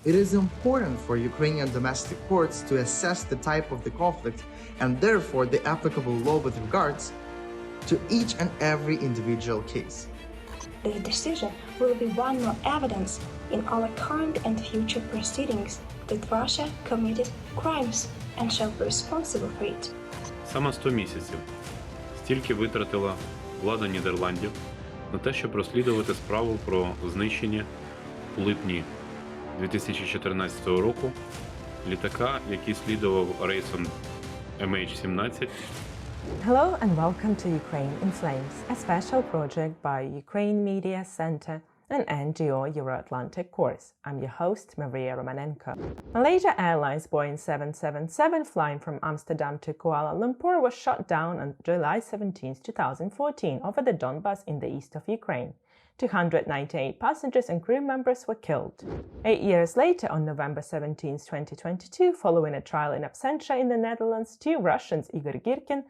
It is important for Ukrainian domestic courts to assess the type of the conflict and therefore the applicable law with regards to each and every individual case. This decision will be one more evidence in our current and future proceedings that Russia committed crimes and shall be responsible for it. Саме 100 місяців. Стільки витратила влада Нідерландів на те, щоб розслідувати справу про знищення у липні 2014 року літака, який слідував рейсом MH17. Hello and welcome to Ukraine in Flames, a special project by Ukraine Media Center and NGO Euro-Atlantic Course. I'm your host, Maria Romanenko. Malaysia Airlines Boeing 777 flying from Amsterdam to Kuala Lumpur was shot down on July 17, 2014 over the Donbas in the east of Ukraine. 298 passengers and crew members were killed. 8 years later, on November 17, 2022, following a trial in absentia in the Netherlands, 2 Russians, Igor Girkin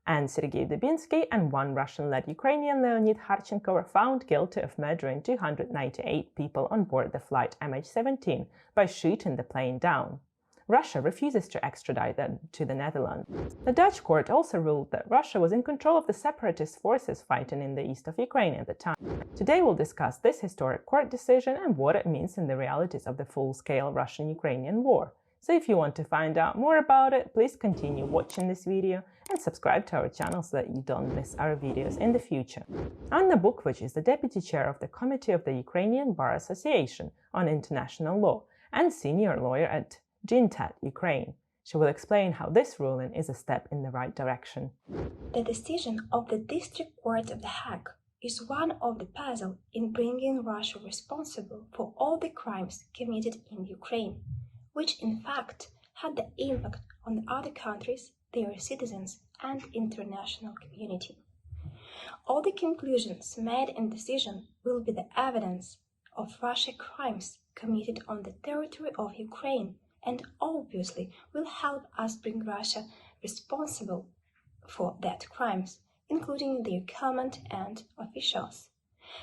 and Sergei Dubinsky, and 1 Russian-led Ukrainian, Leonid Harchenko, were found guilty of murdering 298 people on board the flight MH17 by shooting the plane down. Russia refuses to extradite them to the Netherlands. The Dutch court also ruled that Russia was in control of the separatist forces fighting in the east of Ukraine at the time. Today we'll discuss this historic court decision and what it means in the realities of the full-scale Russian-Ukrainian war. So if you want to find out more about it, please continue watching this video and subscribe to our channel so that you don't miss our videos in the future. Anna Bukvych is the deputy chair of the Committee of the Ukrainian Bar Association on International Law and senior lawyer at Jeantet, Ukraine. She will explain how this ruling is a step in the right direction. The decision of the District Court of The Hague is one of the puzzle in bringing Russia responsible for all the crimes committed in Ukraine, which in fact had the impact on other countries, their citizens, and international community. All the conclusions made in decision will be the evidence of Russian crimes committed on the territory of Ukraine and obviously will help us bring Russia responsible for that crimes, including their command and officials.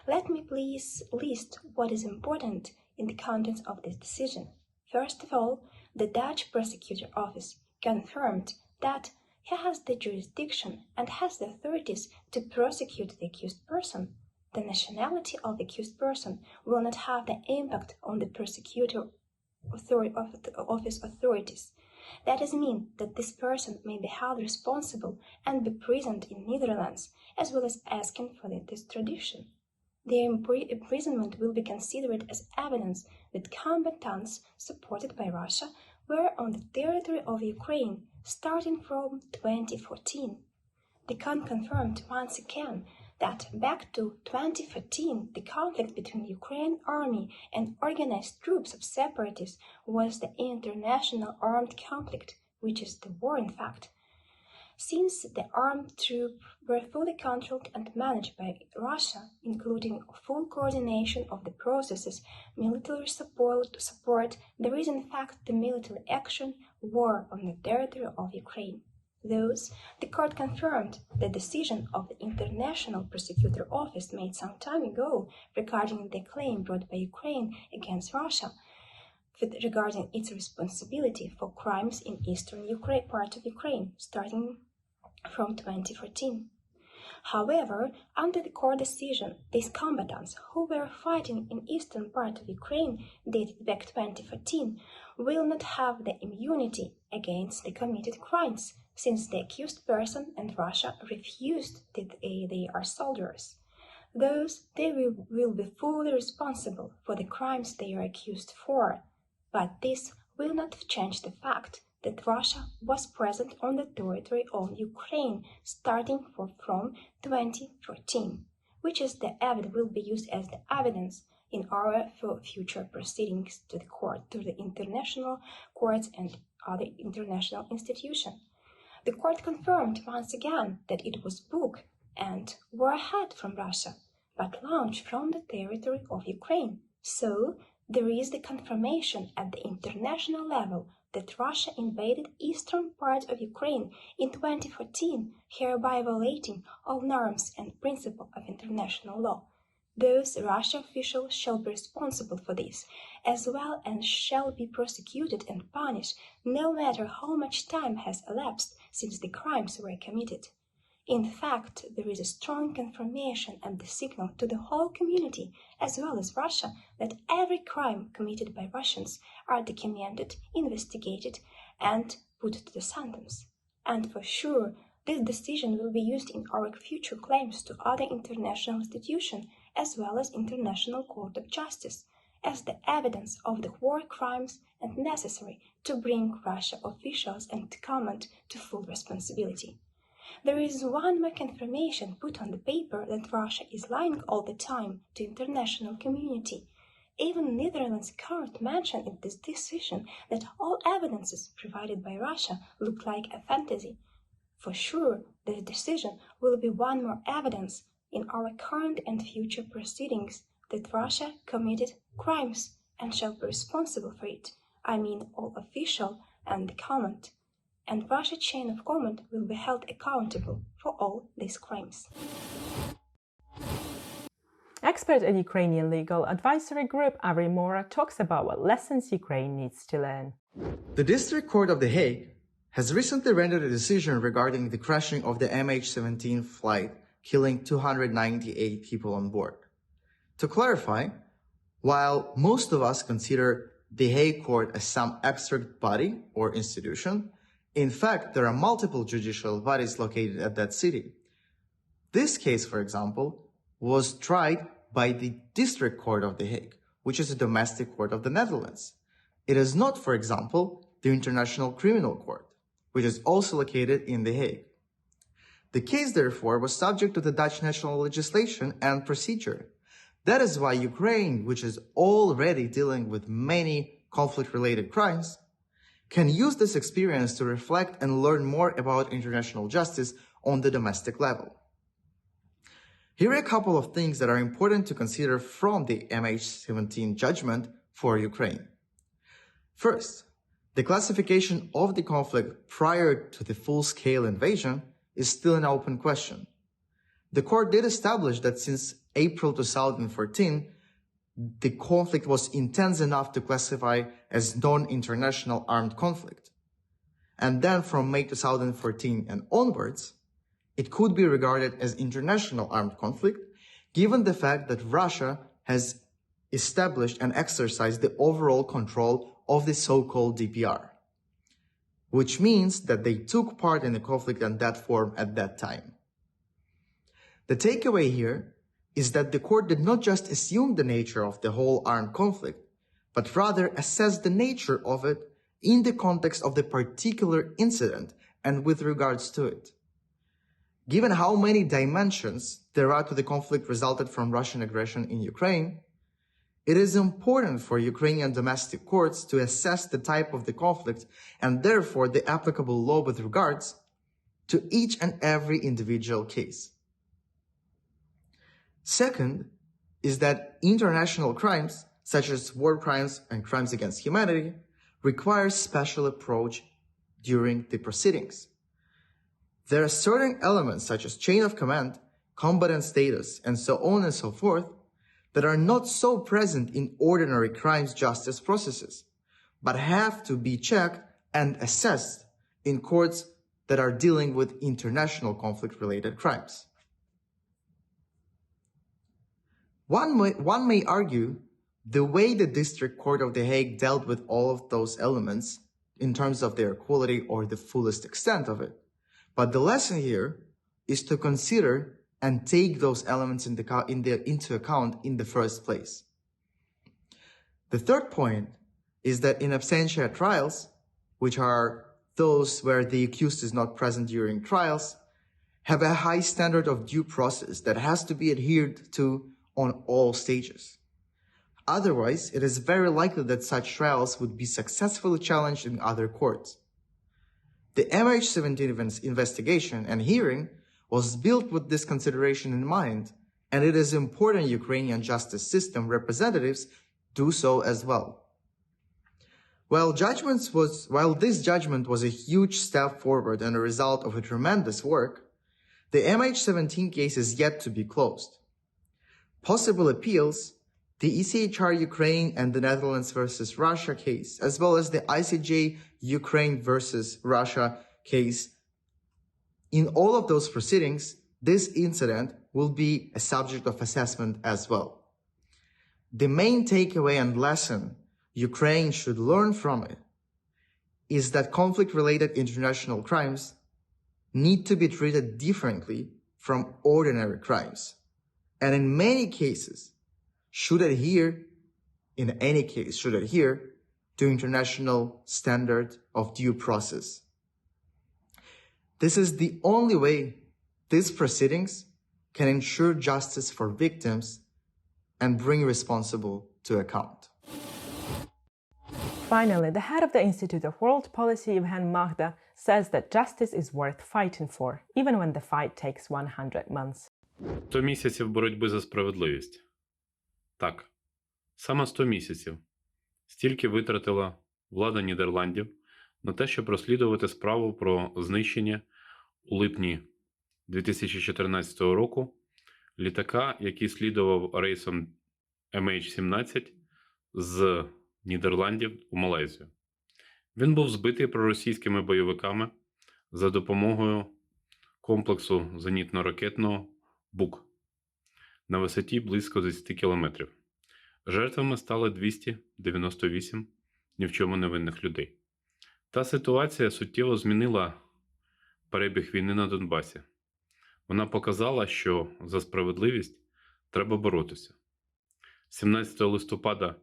Let me please list what is important in the contents of this decision. First of all, the Dutch Prosecutor Office confirmed that he has the jurisdiction and has the authorities to prosecute the accused person. The nationality of the accused person will not have the impact on the prosecutor office authorities. That is mean that this person may be held responsible and be present in Netherlands, as well as asking for this extradition. Their imprisonment will be considered as evidence that combatants supported by Russia were on the territory of Ukraine starting from 2014. The court confirmed once again that back to 2014, the conflict between the Ukrainian army and organized groups of separatists was the international armed conflict, which is the war in fact. Since the armed troops were fully controlled and managed by Russia, including full coordination of the processes, military support, there is in fact the military action war on the territory of Ukraine. Thus, the court confirmed the decision of the International Prosecutor Office made some time ago regarding the claim brought by Ukraine against Russia regarding its responsibility for crimes in eastern part of Ukraine, starting from 2014. However, under the court decision, these combatants who were fighting in eastern part of Ukraine dated back 2014 will not have the immunity against the committed crimes, since the accused person and Russia refused that they are soldiers. Thus, they will be fully responsible for the crimes they are accused for. But this will not change the fact that Russia was present on the territory of Ukraine starting from 2014, which is will be used as the evidence in our future proceedings to the court, to the international courts and other international institutions. The court confirmed once again that it was booked and were ahead from Russia, but launched from the territory of Ukraine. So, there is the confirmation at the international level that Russia invaded eastern part of Ukraine in 2014, hereby violating all norms and principles of international law. Those Russian officials shall be responsible for this, as well, and shall be prosecuted and punished, no matter how much time has elapsed since the crimes were committed. In fact, there is a strong confirmation and the signal to the whole community, as well as Russia, that every crime committed by Russians are documented, investigated, and put to the sentence. And for sure, this decision will be used in our future claims to other international institutions, as well as International Court of Justice, as the evidence of the war crimes and necessary to bring Russia officials and government to full responsibility. There is one more confirmation put on the paper that Russia is lying all the time to international community. Even Netherlands court mentioned in this decision that all evidences provided by Russia look like a fantasy. For sure, this decision will be one more evidence in our current and future proceedings that Russia committed crimes and shall be responsible for it. I mean all official and the government. And Russia's chain of command will be held accountable for all these crimes. Expert at Ukrainian legal advisory group Arie Mora talks about what lessons Ukraine needs to learn. The District Court of The Hague has recently rendered a decision regarding the crashing of the MH17 flight, killing 298 people on board. To clarify, while most of us consider the Hague Court as some abstract body or institution, in fact, there are multiple judicial bodies located at that city. This case, for example, was tried by the District Court of The Hague, which is a domestic court of the Netherlands. It is not, for example, the International Criminal Court, which is also located in The Hague. The case, therefore, was subject to the Dutch national legislation and procedure. That is why Ukraine, which is already dealing with many conflict-related crimes, can use this experience to reflect and learn more about international justice on the domestic level. Here are a couple of things that are important to consider from the MH17 judgment for Ukraine. First, the classification of the conflict prior to the full-scale invasion is still an open question. The court did establish that since April 2014, the conflict was intense enough to classify as non-international armed conflict. And then from May 2014 and onwards, it could be regarded as international armed conflict, given the fact that Russia has established and exercised the overall control of the so-called DPR, which means that they took part in the conflict in that form at that time. The takeaway here is that the court did not just assume the nature of the whole armed conflict, but rather assess the nature of it in the context of the particular incident and with regards to it. Given how many dimensions there are to the conflict resulted from Russian aggression in Ukraine, it is important for Ukrainian domestic courts to assess the type of the conflict and therefore the applicable law with regards to each and every individual case. Second is that international crimes, such as war crimes and crimes against humanity, require special approach during the proceedings. There are certain elements such as chain of command, combatant status, and so on and so forth that are not so present in ordinary crimes justice processes, but have to be checked and assessed in courts that are dealing with international conflict-related crimes. One may argue the way the District Court of The Hague dealt with all of those elements in terms of their quality or the fullest extent of it. But the lesson here is to consider and take those elements into account in the first place. The third point is that in absentia trials, which are those where the accused is not present during trials, have a high standard of due process that has to be adhered to on all stages. Otherwise, it is very likely that such trials would be successfully challenged in other courts. The MH17 investigation and hearing was built with this consideration in mind, and it is important Ukrainian justice system representatives do so as well. While this judgment was a huge step forward and a result of a tremendous work, the MH17 case is yet to be closed. Possible appeals, the ECHR Ukraine and the Netherlands versus Russia case, as well as the ICJ Ukraine versus Russia case. In all of those proceedings, this incident will be a subject of assessment as well. The main takeaway and lesson Ukraine should learn from it is that conflict-related international crimes need to be treated differently from ordinary crimes, and in many cases should adhere to international standard of due process. This is the only way these proceedings can ensure justice for victims and bring responsible to account. Finally, the head of the Institute of World Policy, Yevhen Mahda, says that justice is worth fighting for, even when the fight takes 100 months. 100 місяців боротьби за справедливість. Так, саме 100 місяців. Стільки витратила влада Нідерландів на те, щоб розслідувати справу про знищення у липні 2014 року літака, який слідував рейсом MH17 з Нідерландів у Малайзію. Він був збитий проросійськими бойовиками за допомогою комплексу зенітно-ракетного «Бук» на висоті близько 10 кілометрів. Жертвами стали 298 ні в чому невинних людей. Та ситуація суттєво змінила перебіг війни на Донбасі. Вона показала, що за справедливість треба боротися. 17 листопада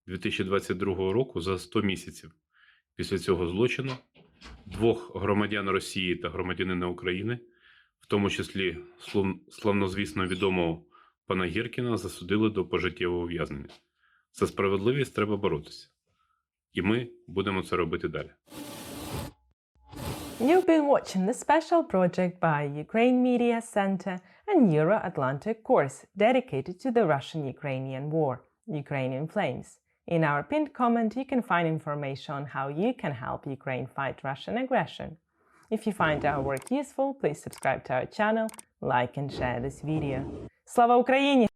2022 року, за 100 місяців після цього злочину, 2 громадян Росії та громадянина України, в тому числі славнозвісно відомого пана Гіркіна, засудили до пожиттєвого ув'язнення. За справедливість треба боротися. І ми будемо це робити далі. You've been watching the special project by Ukraine Media Center and Euro-Atlantic course dedicated to the Russian-Ukrainian war, Ukrainian Flames. In our pinned comment, you can find information on how you can help Ukraine fight Russian aggression. If you find our work useful, please subscribe to our channel, like and share this video. Slava Ukraini!